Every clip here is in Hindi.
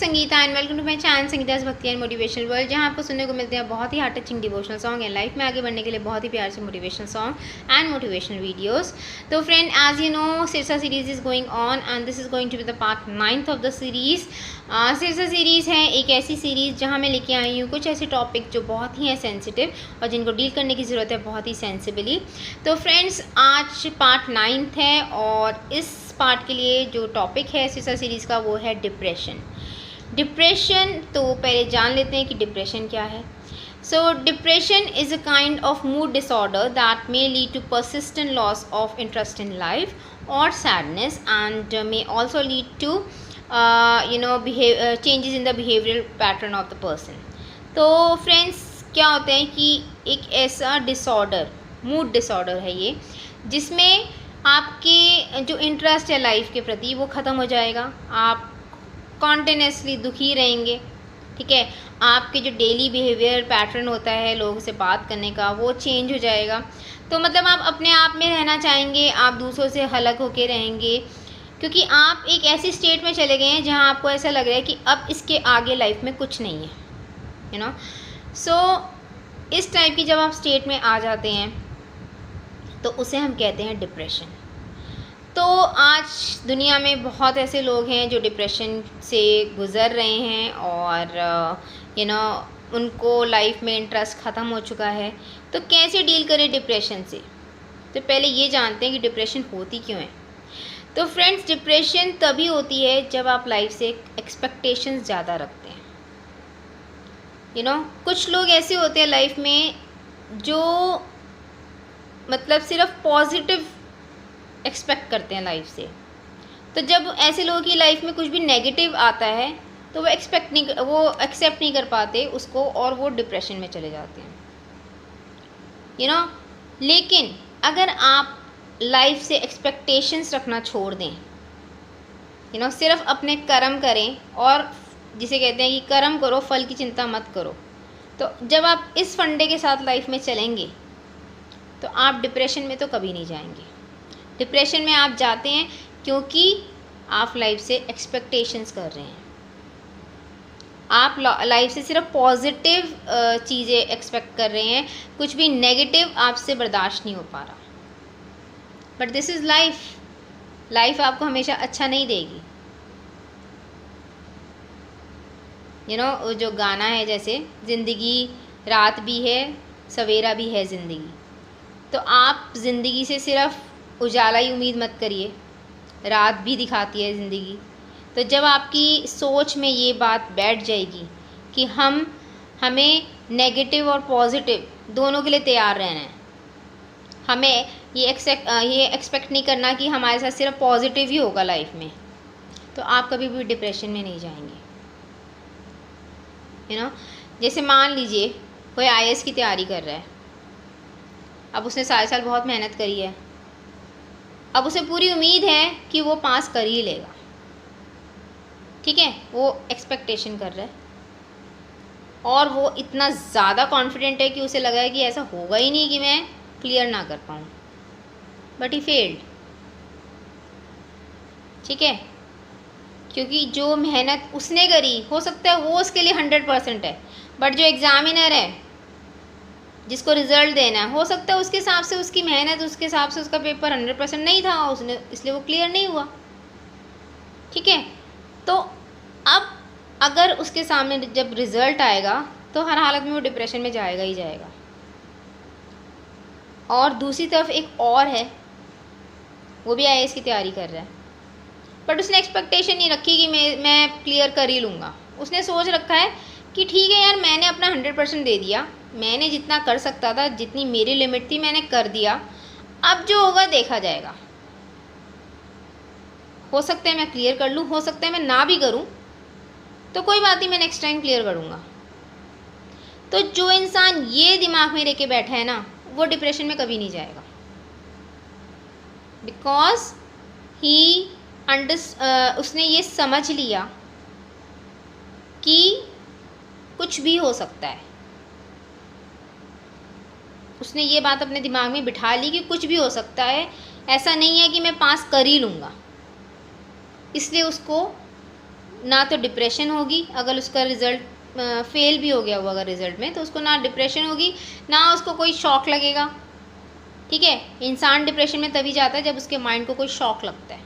Sangeeta and welcome to my channel Sangeeta's Bhakti and motivational world, जहां आपको सुनने को मिलते हैं बहुत ही heart touching devotional song and life में आगे बढ़ने के लिए बहुत ही प्यार से motivational song and motivational videos. तो friend, as you know, Sirsa series is going on and this is going to be the part 9th of the series. Sirsa series है एक ऐसी सीरीज़ जहाँ मैं लेके आई हूँ कुछ ऐसे टॉपिक जो बहुत ही हैं सेंसिटिव और जिनको डील करने की ज़रूरत है बहुत ही सेंसिबली। तो फ्रेंड्स, आज पार्ट 9th है और इस पार्ट के लिए जो टॉपिक है सिरसा सीरीज़ का वो है डिप्रेशन। डिप्रेशन, तो पहले जान लेते हैं कि डिप्रेशन क्या है। So depression is a kind of mood disorder that may lead to persistent loss of interest in life और sadness and may also lead to changes in the behavioural pattern of the person. तो फ्रेंड्स, क्या होता है कि एक ऐसा डिसऑर्डर, मूड डिसऑर्डर है ये, जिसमें आपके जो इंटरेस्ट है लाइफ के प्रति वो ख़त्म हो जाएगा। आप कॉन्टिन्यूसली दुखी रहेंगे, ठीक है। आपके जो डेली बिहेवियर पैटर्न होता है लोगों से बात करने का वो चेंज हो जाएगा। तो मतलब आप अपने आप में रहना चाहेंगे, आप दूसरों से अलग होके रहेंगे, क्योंकि आप एक ऐसी स्टेट में चले गए हैं जहां आपको ऐसा लग रहा है कि अब इसके आगे लाइफ में कुछ नहीं है, यू नो। सो इस टाइप की जब आप स्टेट में आ जाते हैं तो उसे हम कहते हैं डिप्रेशन। तो आज दुनिया में बहुत ऐसे लोग हैं जो डिप्रेशन से गुज़र रहे हैं और उनको लाइफ में इंटरेस्ट ख़त्म हो चुका है। तो कैसे डील करें डिप्रेशन से? तो पहले ये जानते हैं कि डिप्रेशन होती क्यों है। तो फ्रेंड्स, डिप्रेशन तभी होती है जब आप लाइफ से एक्सपेक्टेशंस ज़्यादा रखते हैं। कुछ लोग ऐसे होते हैं लाइफ में जो मतलब सिर्फ पॉजिटिव एक्सपेक्ट करते हैं लाइफ से। तो जब ऐसे लोगों की लाइफ में कुछ भी नेगेटिव आता है तो वो एक्सेप्ट नहीं कर पाते उसको और वो डिप्रेशन में चले जाते हैं, लेकिन अगर आप लाइफ से एक्सपेक्टेशंस रखना छोड़ दें, सिर्फ अपने कर्म करें, और जिसे कहते हैं कि कर्म करो फल की चिंता मत करो, तो जब आप इस फंडे के साथ लाइफ में चलेंगे तो आप डिप्रेशन में तो कभी नहीं जाएंगे। डिप्रेशन में आप जाते हैं क्योंकि आप लाइफ से एक्सपेक्टेशंस कर रहे हैं। आप लाइफ से सिर्फ पॉजिटिव चीज़ें एक्सपेक्ट कर रहे हैं, कुछ भी नेगेटिव आपसे बर्दाश्त नहीं हो पा रहा। But this is life. Life आपको हमेशा अच्छा नहीं देगी। वो जो गाना है, जैसे ज़िंदगी रात भी है सवेरा भी है ज़िंदगी। तो आप ज़िंदगी से सिर्फ उजाला ही उम्मीद मत करिए, रात भी दिखाती है ज़िंदगी। तो जब आपकी सोच में ये बात बैठ जाएगी कि हमें नेगेटिव और पॉजिटिव दोनों के लिए तैयार रहना है, हमें ये एक्सपेक्ट नहीं करना कि हमारे साथ सिर्फ पॉजिटिव ही होगा लाइफ में, तो आप कभी भी डिप्रेशन में नहीं जाएंगे। जैसे मान लीजिए कोई IAS की तैयारी कर रहा है। अब उसने सारे साल बहुत मेहनत करी है, अब उसे पूरी उम्मीद है कि वो पास कर ही लेगा, ठीक है। वो एक्सपेक्टेशन कर रहा है और वो इतना ज़्यादा कॉन्फिडेंट है कि उसे लगा है कि ऐसा होगा ही नहीं कि मैं क्लियर ना कर पाऊँ, बट ही फेल्ड, ठीक है। क्योंकि जो मेहनत उसने करी, हो सकता है वो उसके लिए 100% है, बट जो एग्ज़ामिनर है जिसको रिज़ल्ट देना है, हो सकता है उसके हिसाब से उसकी मेहनत, उसके हिसाब से उसका पेपर 100% नहीं था, उसने इसलिए वो क्लियर नहीं हुआ, ठीक है। तो अब अगर उसके सामने जब रिज़ल्ट आएगा तो हर हालत में वो डिप्रेशन में जाएगा ही जाएगा। और दूसरी तरफ एक और है, वो भी IAS की तैयारी कर रहा है, बट उसने एक्सपेक्टेशन नहीं रखी कि मैं क्लियर कर ही लूँगा। उसने सोच रखा है कि ठीक है यार, मैंने अपना 100% दे दिया, मैंने जितना कर सकता था, जितनी मेरी लिमिट थी मैंने कर दिया, अब जो होगा देखा जाएगा। हो सकता है मैं क्लियर कर लूँ, हो सकता है मैं ना भी करूँ, तो कोई बात नहीं, मैं नेक्स्ट टाइम क्लियर करूँगा। तो जो इंसान ये दिमाग में लेके बैठा है ना, वो डिप्रेशन में कभी नहीं जाएगा, बिकॉज उसने ये समझ लिया कि कुछ भी हो सकता है। उसने ये बात अपने दिमाग में बिठा ली कि कुछ भी हो सकता है, ऐसा नहीं है कि मैं पास कर ही लूँगा। इसलिए उसको ना तो डिप्रेशन होगी, अगर उसका रिज़ल्ट फेल भी हो गया वो अगर रिज़ल्ट में, तो उसको ना डिप्रेशन होगी, ना उसको कोई शॉक लगेगा। ठीक है, इंसान डिप्रेशन में तभी जाता है जब उसके माइंड को कोई शॉक लगता है।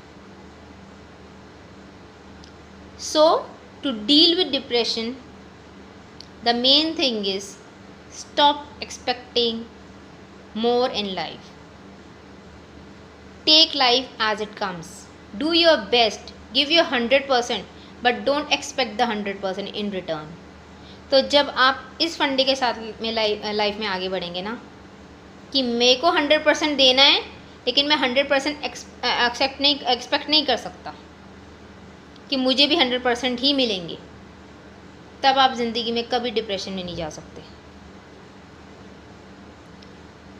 So to deal with depression the main thing is stop expecting more in life. Take life as it comes. Do your best. Give your 100%, but don't expect the 100% in return. तो जब आप इस फंडे के साथ में लाइफ में आगे बढ़ेंगे ना, कि मेरे को 100% देना है, लेकिन मैं 100% एक्सपेक्ट नहीं कर सकता कि मुझे भी 100% ही मिलेंगे, तब आप ज़िंदगी में कभी डिप्रेशन में नहीं जा सकते।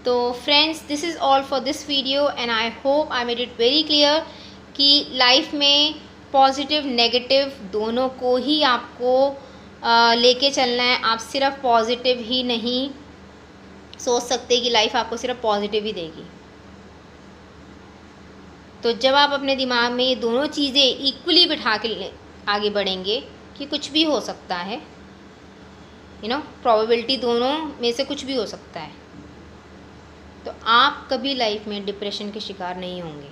तो friends, this is all for this video and I hope I made it very clear कि लाइफ में पॉजिटिव नेगेटिव दोनों को ही आपको लेके चलना है। आप सिर्फ पॉजिटिव ही नहीं सोच सकते कि लाइफ आपको सिर्फ पॉजिटिव ही देगी। तो जब आप अपने दिमाग में ये दोनों चीज़ें इक्वली बिठा के आगे बढ़ेंगे कि कुछ भी हो सकता है, प्रोबेबिलिटी दोनों में से कुछ भी हो सकता है, तो आप कभी लाइफ में डिप्रेशन के शिकार नहीं होंगे।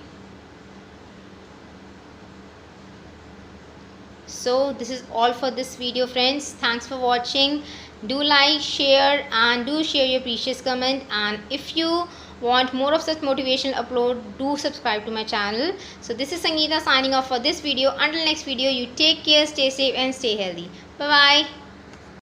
So this is all for this video friends, thanks for watching. Do like, share and do share your precious comment, and if you want more of such motivational upload, do subscribe to my channel. So this is Sangeeta signing off for this video. Until next video, you take care, stay safe and stay healthy. Bye bye.